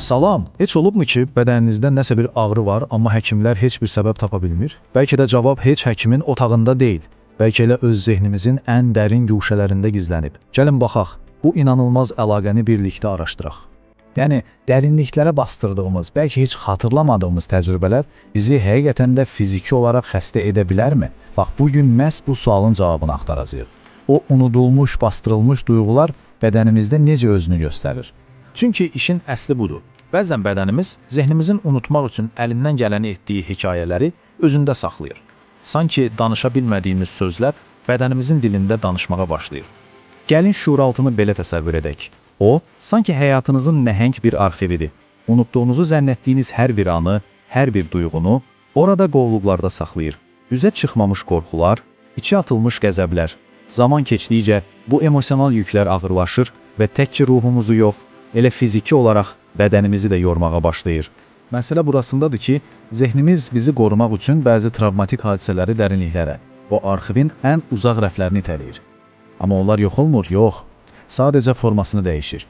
Salam, heç olubmu ki, bədəninizdə nəsə bir ağrı var, amma həkimlər heç bir səbəb tapa bilmir? Bəlkə də cavab heç həkimin otağında deyil, bəlkə elə öz zehnimizin ən dərin guşələrində gizlənib. Gəlin baxaq, bu inanılmaz əlaqəni birlikdə araşdıraq. Yəni, dərinliklərə bastırdığımız, bəlkə heç xatırlamadığımız təcrübələr bizi həqiqətən də fiziki olaraq xəstə edə bilərmi? Bax, bugün məhz bu sualın cavabını axtaracağıq. O, unudulmuş, bastırılmış duyğular bədənimizdə necə özünü göstərir? Çünki işin əsli budur. Bəzən bədənimiz zehnimizin unutmaq üçün əlindən gələni etdiyi hekayələri özündə saxlayır. Sanki danışa bilmədiyimiz sözlər bədənimizin dilində danışmağa başlayır. Gəlin şuuraltını belə təsəvvür edək. O, sanki həyatınızın nəhəng bir arxividir. Unutduğunuzu zənn etdiyiniz hər bir anı, hər bir duyğunu orada qovluqlarda saxlayır. Üzə çıxmamış qorxular, içə atılmış qəzəblər. Zaman keçdikcə bu emosional yüklər ağırlaşır və təkcə ruhumuzu yox, elə fiziki olaraq bədənimizi də yormağa başlayır. Məsələ burasındadır ki, zehnimiz bizi qorumaq üçün bəzi travmatik hadisələri dərinliklərə, o arxivin ən uzaq rəflərini itələyir. Amma onlar yox olmur, yox. Sadəcə formasını dəyişir.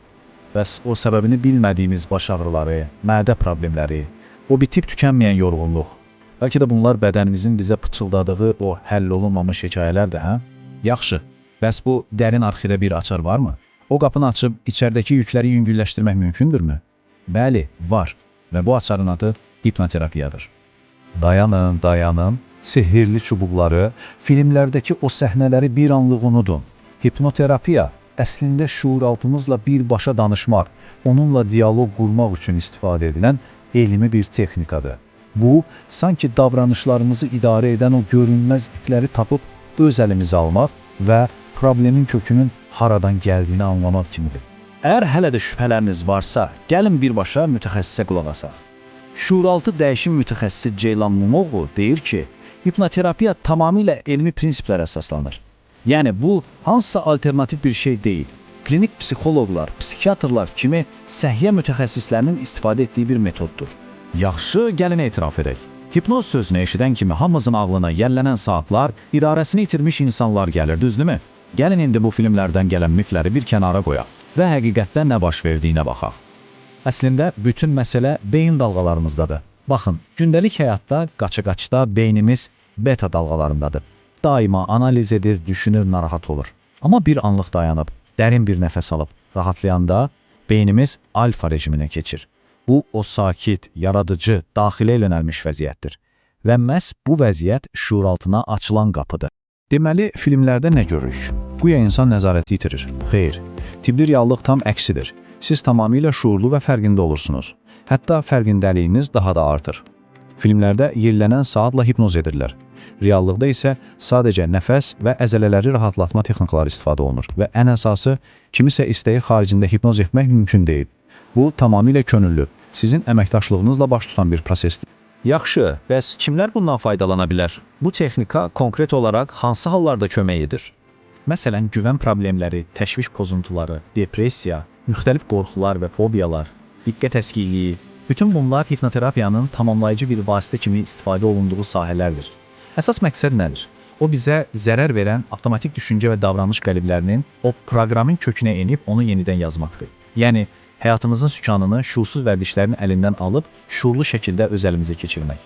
Bəs o səbəbini bilmədiyimiz baş ağrıları, mədə problemləri, o bitib tükənməyən yorğunluq. Bəlkə də bunlar bədənimizin bizə pıçıldadığı o həll olunmamış hekayələrdir, hə? Yaxşı, bəs bu dərin arxivdə bir açar varmı? O qapını açıb içəridəki yükləri yüngülləşdirmək mümkündürmü? Bəli, var və bu açarın adı hipnoterapiyadır. Dayanın, sehirli çubuqları, filmlərdəki o səhnələri bir anlıq unudun. Hipnoterapiya əslində şuuraltımızla birbaşa danışmaq, onunla diyaloq qurmaq üçün istifadə edilən elmi bir texnikadır. Bu, sanki davranışlarımızı idarə edən o görünməz ipləri tapıb öz əlimizə almaq və problemin kökünün haradan gəldiyini anlamaq kimidir. Əgər hələ də şübhələriniz varsa, gəlin birbaşa mütəxəssisə qulaq asaq. Şuuraltı dəyişim mütəxəssisi Ceylan Mumoğlu deyir ki, hipnoterapiya tamamilə elmi prinsiplərə əsaslanır. Yəni, bu, hansısa alternativ bir şey deyil. Klinik psixoloqlar, psixiatrlar kimi səhiyyə mütəxəssislərinin istifadə etdiyi bir metoddur. Yaxşı, gəlin etiraf edək. Hipnoz sözünü eşidən kimi hamımızın ağlına yəllənən saatlar, idarəsini itirmiş insanlar gəlir, düzdürmü? Gəlin indi bu filmlərdən gələn mifləri bir kənara qoyaq və həqiqətdə nə baş verdiyinə baxaq. Əslində, bütün məsələ beyin dalğalarımızdadır. Baxın, gündəlik həyatda, qaça-qaçda beynimiz beta dalğalarındadır. Daima analiz edir, düşünür, narahat olur. Amma bir anlıq dayanıb, dərin bir nəfəs alıb, rahatlayanda beynimiz alfa rejiminə keçir. Bu, o sakit, yaradıcı, daxilə yönəlmiş vəziyyətdir. Və məhz bu vəziyyət şuuraltına açılan qapıdır. Deməli, filmlərdə nə görürük? Güya insan nəzarəti itirir. Xeyr, tibbi reallıq tam əksidir. Siz tamamilə şuurlu və fərqində olursunuz. Hətta fərqindəliyiniz daha da artır. Filmlərdə yerlənən saatla hipnoz edirlər. Reallıqda isə sadəcə nəfəs və əzələləri rahatlatma texnikaları istifadə olunur və ən əsası, kimisə istəyi xaricində hipnoz etmək mümkün deyil. Bu, tamamilə könüllü, sizin əməkdaşlığınızla baş tutan bir prosesdir. Yaxşı, bəs kimlər bundan faydalana bilər? Bu texnika konkret olaraq hansı hallarda kömək edir? Məsələn, güvən problemləri, təşviş pozuntuları, depressiya, müxtəlif qorxular və fobiyalar, diqqət əskiliyi, bütün bunlar hipnoterapiyanın tamamlayıcı bir vasitə kimi istifadə olunduğu sahələrdir. Əsas məqsəd nədir? O bizə zərər verən avtomatik düşüncə və davranış qəliblərinin o proqramın kökünə enib onu yenidən yazmaqdır. Yəni, həyatımızın sükanını şuursuz vərdişlərin əlindən alıb, şuurlu şəkildə öz əlimizə keçirmək.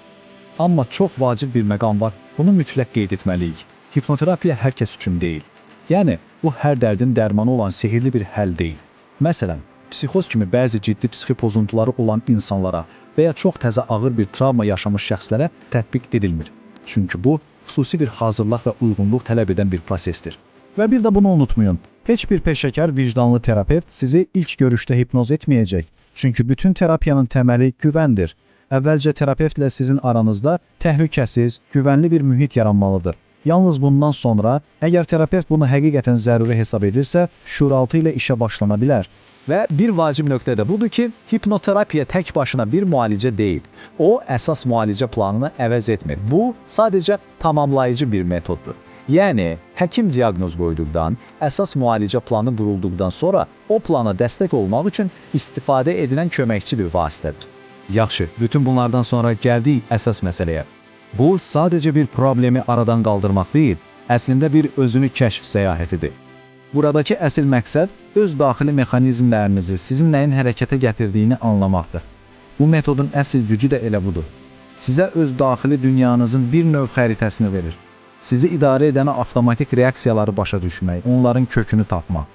Amma çox vacib bir məqam var, bunu mütləq qeyd etməliyik. Hipnoterapiya hər kəs üçün deyil. Yəni, bu hər dərdin dərmanı olan sehirli bir həll deyil. Məsələn, psixoz kimi bəzi ciddi psixi pozuntuları olan insanlara və ya çox təzə ağır bir travma yaşamış şəxslərə tətbiq edilmir. Çünki bu, xüsusi bir hazırlıq və uyğunluq tələb edən bir prosesdir. Və bir də bunu unutmayın. Heç bir peşəkar vicdanlı terapevt sizi ilk görüşdə hipnoz etməyəcək. Çünki bütün terapiyanın təməli güvəndir. Əvvəlcə terapevtlə sizin aranızda təhlükəsiz, güvənli bir mühit yaranmalıdır. Yalnız bundan sonra, əgər terapevt bunu həqiqətən zəruri hesab edirsə, şuuraltı ilə işə başlana bilər. Və bir vacib nöqtə də budur ki, hipnoterapiya tək başına bir müalicə deyil. O, əsas müalicə planını əvəz etmir. Bu, sadəcə tamamlayıcı bir metoddur. Yəni, həkim diaqnoz qoyduqdan, əsas müalicə planı qurulduqdan sonra o plana dəstək olmaq üçün istifadə edilən köməkçi bir vasitədir. Yaxşı, bütün bunlardan sonra gəldik əsas məsələyə. Bu, sadəcə bir problemi aradan qaldırmaq deyil, əslində bir özünü kəşf səyahətidir. Buradakı əsl məqsəd öz daxili mexanizmlərinizi, sizin nəyin hərəkətə gətirdiyini anlamaqdır. Bu metodun əsl gücü də elə budur. Sizə öz daxili dünyanızın bir növ xəritəsini verir. Sizi idarə edən avtomatik reaksiyaları başa düşmək, onların kökünü tapmaq.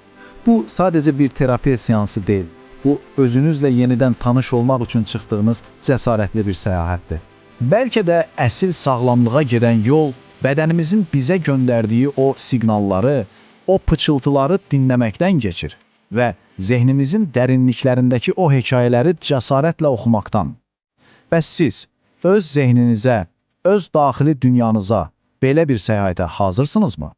Bu sadəcə bir terapiya seansı deyil. Bu özünüzlə yenidən tanış olmaq üçün çıxdığınız cəsarətli bir səyahətdir. Bəlkə də əsl sağlamlığa gedən yol bədənimizin bizə göndərdiyi o siqnalları, o pıçıltıları dinləməkdən keçir və zehnimizin dərinliklərindəki o hekayələri cəsarətlə oxumaqdan. Bəs siz öz zehninizə, öz daxili dünyanıza belə bir səyahətə hazırsınızmı?